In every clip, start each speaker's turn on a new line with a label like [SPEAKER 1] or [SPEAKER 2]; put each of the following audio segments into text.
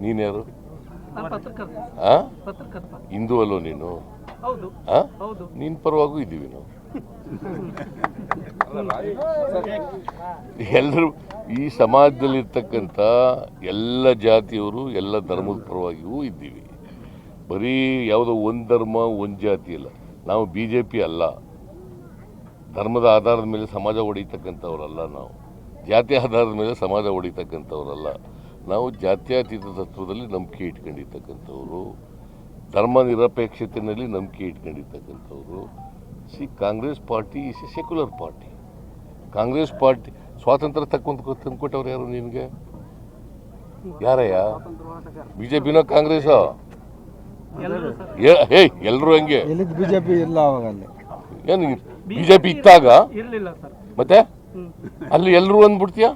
[SPEAKER 1] ನೀನ್ಯಾರು?
[SPEAKER 2] ನಾನು ಪತ್ರಕರ್ತ.
[SPEAKER 1] ಆ?
[SPEAKER 2] ಪತ್ರಕರ್ತ.
[SPEAKER 1] ಹಿಂದೂ ಅಲ್ಲೋ ನೀನು?
[SPEAKER 2] ಹೌದು.
[SPEAKER 1] ಆ?
[SPEAKER 2] ಹೌದು.
[SPEAKER 1] ನಿನ್ನ ಪರವಾಗೂ ಇದ್ದೀವಿ ನಾವು. ಎಲ್ಲರೂ ಈ ಸಮಾಜದಲ್ಲಿರ್ತಕ್ಕಂಥ ಎಲ್ಲ ಜಾತಿಯವರು ಎಲ್ಲ ಧರ್ಮದ ಪರವಾಗಿಯೂ ಇದ್ದೀವಿ. ಬರೀ ಯಾವುದೋ ಒಂದು ಧರ್ಮ ಒಂದು ಜಾತಿ ಇಲ್ಲ. ನಾವು BJP ಅಲ್ಲ. ಧರ್ಮದ ಆಧಾರದ ಮೇಲೆ ಸಮಾಜ ಹೊಡಿತಕ್ಕಂಥವ್ರಲ್ಲ. ನಾವು ಜಾತಿ ಆಧಾರದ ಮೇಲೆ ಸಮಾಜ ಹೊಡಿತಕ್ಕಂಥವ್ರಲ್ಲ. ನಾವು ಜಾತ್ಯತೀತ ತತ್ವದಲ್ಲಿ ನಂಬಿಕೆ ಇಟ್ಕೊಂಡಿರ್ತಕ್ಕಂಥವ್ರು, ಧರ್ಮ ನಿರಪೇಕ್ಷತೆಯಲ್ಲಿ ನಂಬಿಕೆ ಇಟ್ಕೊಂಡಿರ್ತಕ್ಕಂಥವ್ರು. Congress party is a secular party. Congress party ಸ್ವಾತಂತ್ರ್ಯ ತಂದುಕೊಟ್ಟವ್ರು ಯಾರು ನಿನಗೆ? ಯಾರಯ್ಯ? BJPನೋ ಕಾಂಗ್ರೆಸ್ಸೋ? ಎಲ್ಲರೂ ಹಂಗೆ.
[SPEAKER 3] ಬಿಜೆಪಿ ಇಲ್ಲ ಅವಾಗ.
[SPEAKER 1] ಏನು BJP ಇತ್ತಾಗ?
[SPEAKER 2] ಇರಲಿಲ್ಲ ಸರ್.
[SPEAKER 1] ಮತ್ತೆ ಅಲ್ಲಿ ಎಲ್ಲರೂ ಅಂದ್ಬಿಡ್ತೀಯ?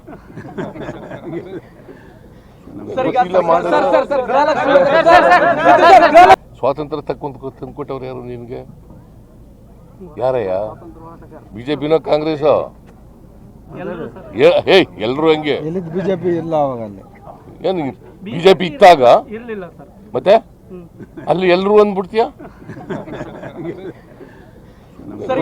[SPEAKER 1] ಸ್ವಾತಂತ್ರ್ಯ ತಂದುಕೊಟ್ಟವ್ರು ಯಾರು ನಿನಗೆ? ಯಾರಯ್ಯ? BJPನೋ ಕಾಂಗ್ರೆಸ್ಸೋ? ಎಲ್ಲರೂ ಹಂಗೆ.
[SPEAKER 3] ಬಿಜೆಪಿ ಇಲ್ಲ ಅವಾಗ.
[SPEAKER 1] ಏನು BJP ಇತ್ತಾಗ?
[SPEAKER 2] ಇರಲಿಲ್ಲ ಸರ್.
[SPEAKER 1] ಮತ್ತೆ ಅಲ್ಲಿ ಎಲ್ಲರೂ ಅಂದ್ಬಿಡ್ತೀಯ?
[SPEAKER 2] ಸರ್